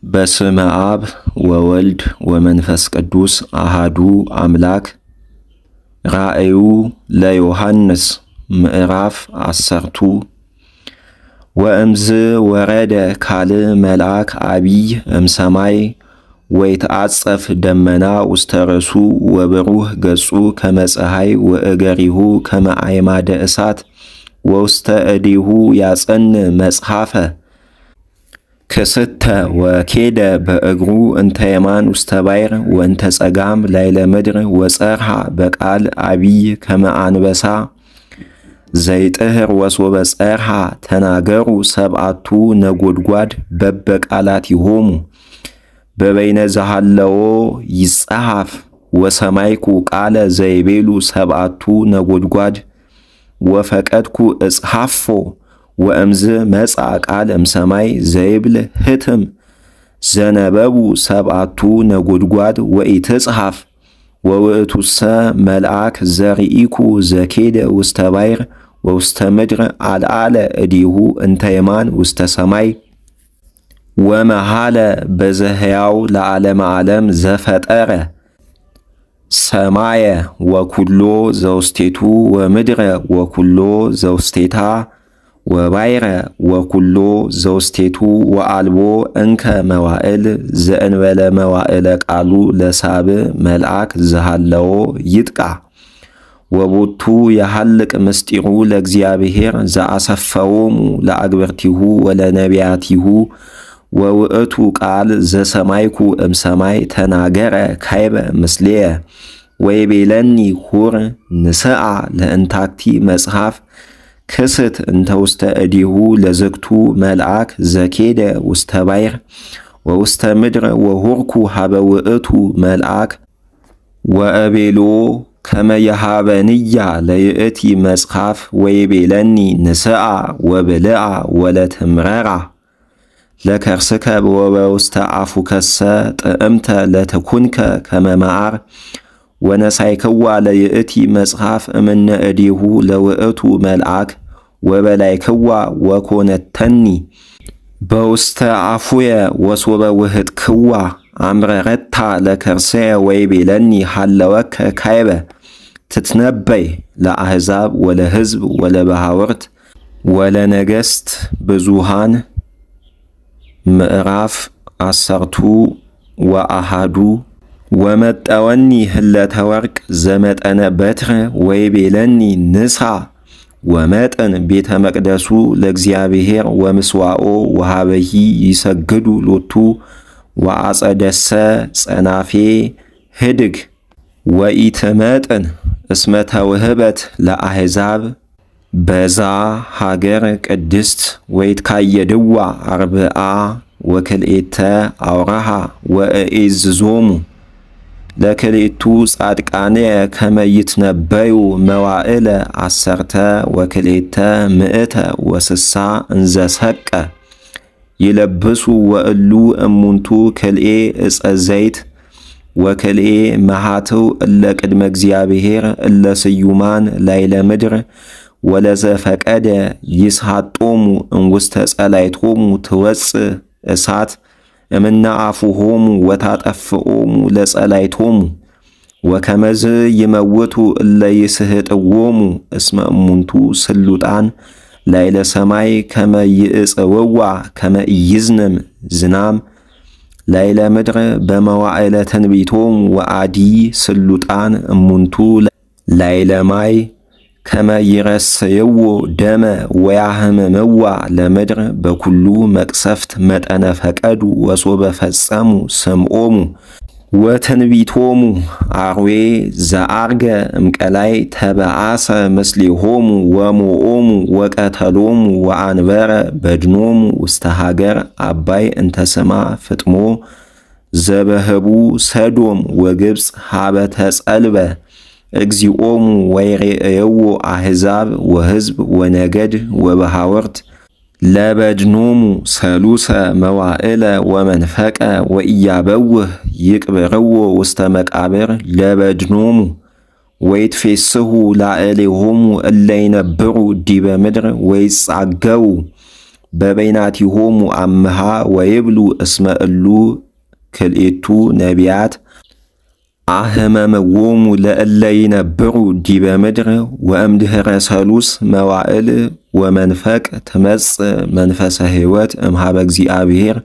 በስመ አብ ወወልድ ወመንፈስ ቅዱስ አሃዱ አምላክ። ራእዩ ለዮሐንስ ምዕራፍ 10 ወእምዝ ወረደ ካል መልአክ አቢይ እምሰማይ ወይትዓጸፍ ደመና ውስተ ርእሱ ወብሩህ ገጹ ከመፀሐይ ወእገሪሁ ከመአይማደ እሳት ወውስተ እዲሁ ያጸን መጽሐፈ ክስተ ወኬደ በእግሩ እንተ የማን ውስተ ባሕር ወእንተ ጸጋም ላይለ ምድር ወጸርሃ በቃል አቢይ ከመአንበሳ ዘይጥህር ወሶበ ጸርሃ ተናገሩ ሰብአቱ ነጎድጓድ በበቃላቲሆሙ በበይነ ዘሃለዎ ይጸሐፍ ወሰማይኩ ቃለ ዘይቤሉ ሰብአቱ ነጎድጓድ ወፈቀድኩ እጽሐፎ ወእምዝ መጻ ቃል እምሰማይ ዘይብል ህትም ዘነበቡ ሰብአቱ ነጎድጓድ ወኢትጽሐፍ ወውእቱሰ መልአክ ዘርኢኩ ዘኬደ ውስተ ባሕር ወውስተ ምድር አልዓለ እዲሁ እንተ የማን ውስተ ሰማይ ወመሃለ በዘህያው ለዓለመ ዓለም ዘፈጠረ ሰማየ ወኩሎ ዘውስቴቱ ወምድረ ወኩሎ ዘውስቴታ ወባሕረ ወኩሎ ዘውስቴቱ ወአልቦ እንከ መዋዕል ዘእንበለ መዋዕለ ቃሉ ለሳብ መልአክ ዘሃለዎ ይጥቃ ወቦቱ የሐልቅ ምስጢሩ ለእግዚአብሔር ዘአሰፈዎሙ ለአግብርቲሁ ወለነቢያቲሁ ወውእቱ ቃል ዘሰማይኩ እምሰማይ ተናገረ ካይበ ምስሌየ ወይቤለኒ ሁር ንስአ ለእንታክቲ መጽሐፍ ክስት እንተ ውስተ እዲሁ ለዝግቱ መልአክ ዘኬደ ውስተ ባሕር ወውስተ ምድር ወሁርኩ ሀበ ውእቱ መልአክ ወእቤሎ ከመ የሃበንያ ለይእቲ መጽሐፍ ወይቤለኒ ንስአ ወብልአ ወለትምረራ ለከርስከ ወበውስተ አፉከሰ ጥዕምተ ለተኩንከ ከመ መዓር ወነሳይክዋ ለይእቲ መጽሐፍ እምነ እዲሁ ለውእቱ መልአክ ወበላይክዋ ወኮነተኒ በውስተ አፉየ ወሶበ ውህጥክዋ አምረረታ ለከርሰየ ወይቤለኒ ሃለወከ ካይበ ትትነበይ ለአሕዛብ ወለሕዝብ ወለባሕወርት ወለነገሥት ብዙሃን። ምዕራፍ 10 ወአሃዱ ወመጠወኒ ህለተ ወርቅ ዘመጠነ በትረ ወይቤለኒ ንሳ ወመጠን ቤተ መቅደሱ ለእግዚአብሔር ወምስዋኦ ወሃበሂ ይሰግዱ ሎቱ ወአጸደሰ ጸናፌ ህድግ ወኢትመጥን እስመ ተውህበት ለአሕዛብ በዛ ሀገር ቅድስት ወይትካየድዋ አርብዓ ወክልኤተ አውራሃ ወእኤዝዞሙ ለክልኤቱ ጻድቃንየ ከመ ይትነበዩ መዋዕለ 10 ወክልኤተ ምእተ ወስሳ እንዘ ሰቀ ይለብሱ ወእሉ እሙንቱ ክልኤ ዕፀ ዘይት ወክልኤ መሃትው እለ ቅድመ እግዚአብሔር እለ ስዩማን ላይለ ምድር ወለዘፈቀደ ይስሐጦሙ እንውስተ ጸላይቶሙ ትወፅእ እሳት እምነ አፉሆሙ ወታጠፍኦሙ ለጸላይቶሙ ወከመዝ ይመውቱ እለ ይስሕጥዎሙ እስመ እሙንቱ ስሉጣን ላይለ ሰማይ ከመ ይእጽውዋ ከመ ኢይዝንም ዝናም ላይለ ምድር በመዋዕለ ትንቢቶሙ ወአዲ ስሉጣን እሙንቱ ላይለ ማይ ከመ ይረስይዎ ደመ ወያህምምዋ ለምድር በኩሉ መቅሰፍት መጠነ ፈቀዱ ወሶበ ፈጸሙ ስምዖሙ ወትንቢቶሙ አርዌ ዘአርገ እምቀላይ ተበአሰ ምስሌሆሙ ወሞኦሙ ወቀተሎሙ ወአንበረ በድኖሙ ውስተ ሀገር አባይ እንተስማ ፍጥሞ ዘበህቡ ሰዶም ወግብፅ ሀበ ተጸልበ እግዚኦሙ ወይሬእየዎ አሕዛብ ወሕዝብ ወነገድ ወባሕወርት ለበድኖሙ ሰሉሰ መዋዕለ ወመንፈቀ ወኢያበውህ ይቅብርዎ ውስተ መቃብር ለበድኖሙ ወይትፌስሑ ላዕሌሆሙ እለ ይነብሩ ዲበ ምድር ወይጻገው በበይናቲሆሙ አምሃ ወይብሉ እስመ እሉ ክልኤቱ ነቢያት አህመምዎሙ ለእለ ይነብሩ ዲበ ምድር ወእምድኅረ ሰሉስ መዋዕል ወመንፈቅ ትመጽእ መንፈሰ ሕይወት እምኀበ እግዚአብሔር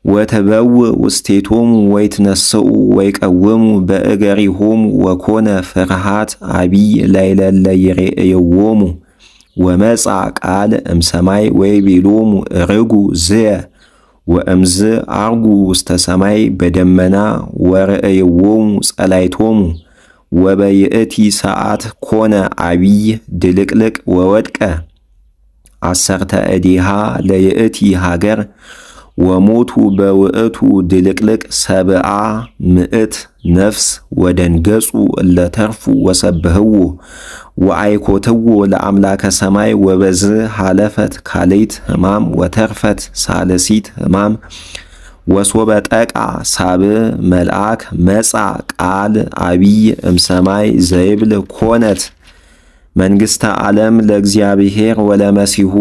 ወተበው ውስቴቶሙ ወይትነስኡ ወይቀውሙ በእገሪሆሙ ወኮነ ፍርሃት አቢይ ላዕለ ይሬእይዎሙ ወመጻ ቃል እምሰማይ ወይቤሎሙ ርጉ ዝየ ወእምዝ አርጉ ውስተ ሰማይ በደመና ወርእይዎሙ ጸላይቶሙ ወበይእቲ ሰዓት ኮነ አቢይ ድልቅልቅ ወወድቀ አሰርተ እዴሃ ለይእቲ ሀገር ወሞቱ በውእቱ ድልቅልቅ 700 ነፍስ ወደንገጹ ለተርፉ ወሰብህዎ ወአይኮትዎ ለአምላከ ሰማይ ወበዝ ሃለፈት ካሌት ሕማም ወተርፈት ሳልሲት ሕማም ወሶበ ጠቃ ሳብ መልአክ መጻ ቃል አቢይ እምሰማይ ዘይብል ኮነት መንግሥተ ዓለም ለእግዚአብሔር ወለመሲሁ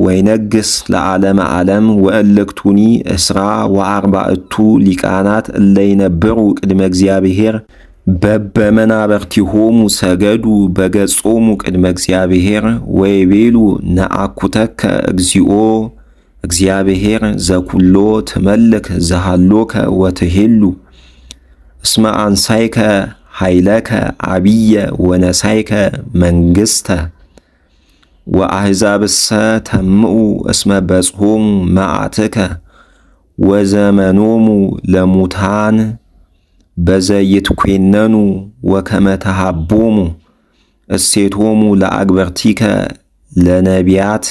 ወይነግስ ለዓለም ዓለም ወእልክቱኒ እስራ ወአርባዕቱ ሊቃናት እለይነብሩ ቅድመ እግዚአብሔር በበመናበርቲሆሙ ሰገዱ በገጾሙ ቅድመ እግዚአብሔር ወይቤሉ ነአኩተከ እግዚኦ እግዚአብሔር ዘኩሎ ትመልክ ዘሃሎከ ወትሄሉ እስመ አንሳይከ ኃይለከ አቢየ ወነሳይከ መንግሥተ ወአሕዛብሰ ተምኡ እስመ በጽሖሙ መዓትከ ወዘመኖሙ ለሙታን በዘይትኮነኑ ወከመ ተሃቦሙ እሴቶሙ ለአግበርቲከ ለነቢያት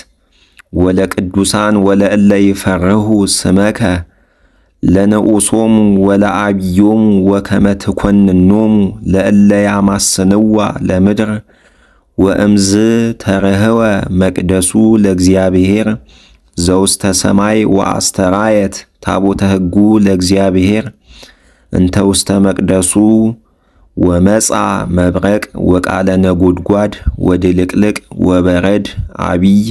ወለቅዱሳን ወለእለ ይፈርሁ ስመከ ለነኡሶሙ ወለአብዮሙ ወከመ ትኮንኖሙ ለእለ ያማስንዋ ለምድር ወእምዝ ተረህወ መቅደሱ ለእግዚአብሔር ዘውስተ ሰማይ ወአስተራየት ታቦተ ሕጉ ለእግዚአብሔር እንተ ውስተ መቅደሱ ወመጻ መብረቅ ወቃለ ነጎድጓድ ወድልቅልቅ ወበረድ አቢይ